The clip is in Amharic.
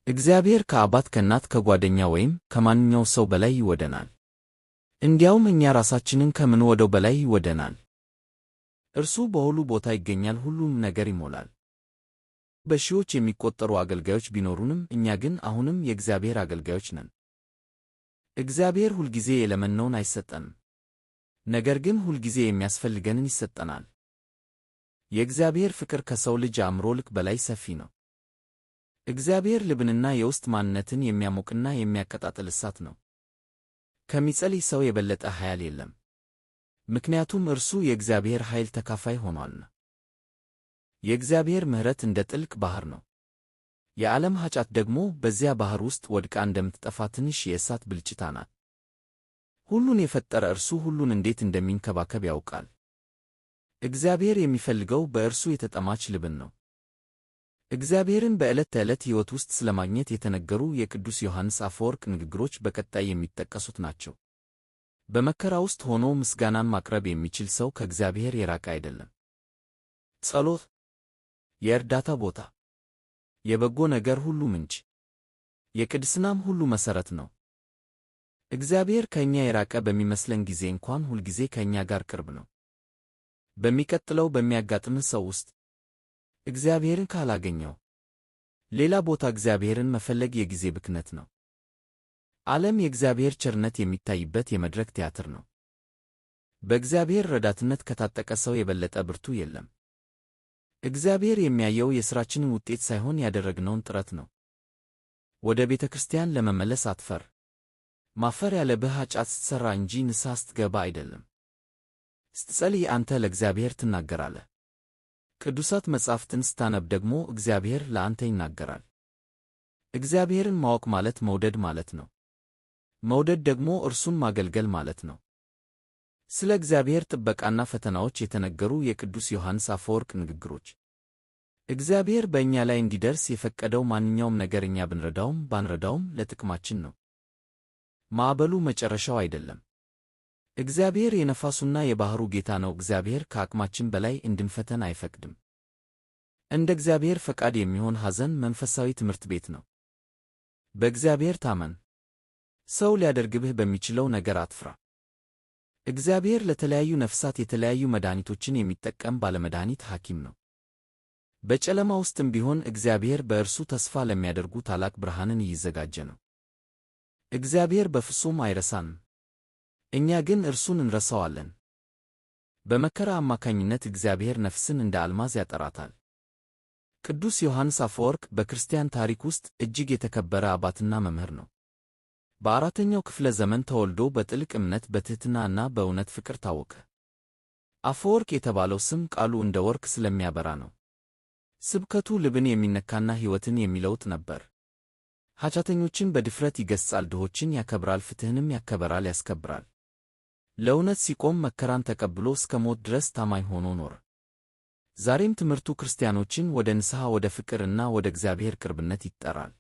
እግዚአብሔር ከአባት ከእናት ከጓደኛ ወይም ከማንኛው ሰው በላይ ይወደናል። እንዲያውም እኛ ራሳችንን ከምንወደው በላይ ይወደናል። እርሱ በሁሉ ቦታ ይገኛል፣ ሁሉም ነገር ይሞላል። በሺዎች የሚቆጠሩ አገልጋዮች ቢኖሩንም እኛ ግን አሁንም የእግዚአብሔር አገልጋዮች ነን። እግዚአብሔር ሁልጊዜ የለመነውን አይሰጠንም፣ ነገር ግን ሁልጊዜ የሚያስፈልገንን ይሰጠናል። የእግዚአብሔር ፍቅር ከሰው ልጅ አእምሮ ልክ በላይ ሰፊ ነው። እግዚአብሔር ልብንና የውስጥ ማንነትን የሚያሞቅና የሚያቀጣጥል እሳት ነው። ከሚጸልይ ሰው የበለጠ ኃያል የለም፣ ምክንያቱም እርሱ የእግዚአብሔር ኃይል ተካፋይ ሆኗልና። የእግዚአብሔር ምሕረት እንደ ጥልቅ ባሕር ነው። የዓለም ኃጢአት ደግሞ በዚያ ባሕር ውስጥ ወድቃ እንደምትጠፋ ትንሽ የእሳት ብልጭታ ናት። ሁሉን የፈጠረ እርሱ ሁሉን እንዴት እንደሚንከባከብ ያውቃል። እግዚአብሔር የሚፈልገው በእርሱ የተጠማች ልብን ነው። እግዚአብሔርን በዕለት ተዕለት ሕይወት ውስጥ ስለማግኘት የተነገሩ የቅዱስ ዮሐንስ አፈወርቅ ንግግሮች በቀጣይ የሚጠቀሱት ናቸው። በመከራ ውስጥ ሆኖ ምስጋናን ማቅረብ የሚችል ሰው ከእግዚአብሔር የራቀ አይደለም። ጸሎት የእርዳታ ቦታ፣ የበጎ ነገር ሁሉ ምንጭ፣ የቅድስናም ሁሉ መሠረት ነው። እግዚአብሔር ከእኛ የራቀ በሚመስለን ጊዜ እንኳን ሁልጊዜ ከእኛ ጋር ቅርብ ነው። በሚቀጥለው በሚያጋጥምህ ሰው ውስጥ እግዚአብሔርን ካላገኘው ሌላ ቦታ እግዚአብሔርን መፈለግ የጊዜ ብክነት ነው። ዓለም የእግዚአብሔር ቸርነት የሚታይበት የመድረክ ቲያትር ነው። በእግዚአብሔር ረዳትነት ከታጠቀ ሰው የበለጠ ብርቱ የለም። እግዚአብሔር የሚያየው የሥራችንን ውጤት ሳይሆን ያደረግነውን ጥረት ነው። ወደ ቤተ ክርስቲያን ለመመለስ አትፈር። ማፈር ያለብህ ኃጢአት ስትሠራ እንጂ ንስሐ ስትገባ አይደለም። ስትጸልይ አንተ ለእግዚአብሔር ትናገራለህ። ቅዱሳት መጻሕፍትን ስታነብ ደግሞ እግዚአብሔር ለአንተ ይናገራል። እግዚአብሔርን ማወቅ ማለት መውደድ ማለት ነው። መውደድ ደግሞ እርሱን ማገልገል ማለት ነው። ስለ እግዚአብሔር ጥበቃና ፈተናዎች የተነገሩ የቅዱስ ዮሐንስ አፈወርቅ ንግግሮች። እግዚአብሔር በእኛ ላይ እንዲደርስ የፈቀደው ማንኛውም ነገር እኛ ብንረዳውም ባንረዳውም ለጥቅማችን ነው። ማዕበሉ መጨረሻው አይደለም። እግዚአብሔር የነፋሱና የባሕሩ ጌታ ነው። እግዚአብሔር ከአቅማችን በላይ እንድንፈተን አይፈቅድም። እንደ እግዚአብሔር ፈቃድ የሚሆን ሐዘን መንፈሳዊ ትምህርት ቤት ነው። በእግዚአብሔር ታመን። ሰው ሊያደርግብህ በሚችለው ነገር አትፍራ። እግዚአብሔር ለተለያዩ ነፍሳት የተለያዩ መድኃኒቶችን የሚጠቀም ባለመድኃኒት ሐኪም ነው። በጨለማ ውስጥም ቢሆን እግዚአብሔር በእርሱ ተስፋ ለሚያደርጉ ታላቅ ብርሃንን እያዘጋጀ ነው። እግዚአብሔር በፍጹም አይረሳንም፣ እኛ ግን እርሱን እንረሳዋለን። በመከራ አማካኝነት እግዚአብሔር ነፍስን እንደ አልማዝ ያጠራታል። ቅዱስ ዮሐንስ አፈወርቅ በክርስቲያን ታሪክ ውስጥ እጅግ የተከበረ አባትና መምህር ነው። በአራተኛው ክፍለ ዘመን ተወልዶ በጥልቅ እምነት በትሕትናና በእውነት ፍቅር ታወቀ። አፈወርቅ የተባለው ስም ቃሉ እንደ ወርቅ ስለሚያበራ ነው። ስብከቱ ልብን የሚነካና ሕይወትን የሚለውጥ ነበር። ኃጢአተኞችን በድፍረት ይገሥጻል፣ ድሆችን ያከብራል፣ ፍትሕንም ያከብራል፣ ያስከብራል። ለእውነት ሲቆም መከራን ተቀብሎ እስከ ሞት ድረስ ታማኝ ሆኖ ኖረ። ዛሬም ትምህርቱ ክርስቲያኖችን ወደ ንስሐ፣ ወደ ፍቅር እና ወደ እግዚአብሔር ቅርብነት ይጠራል።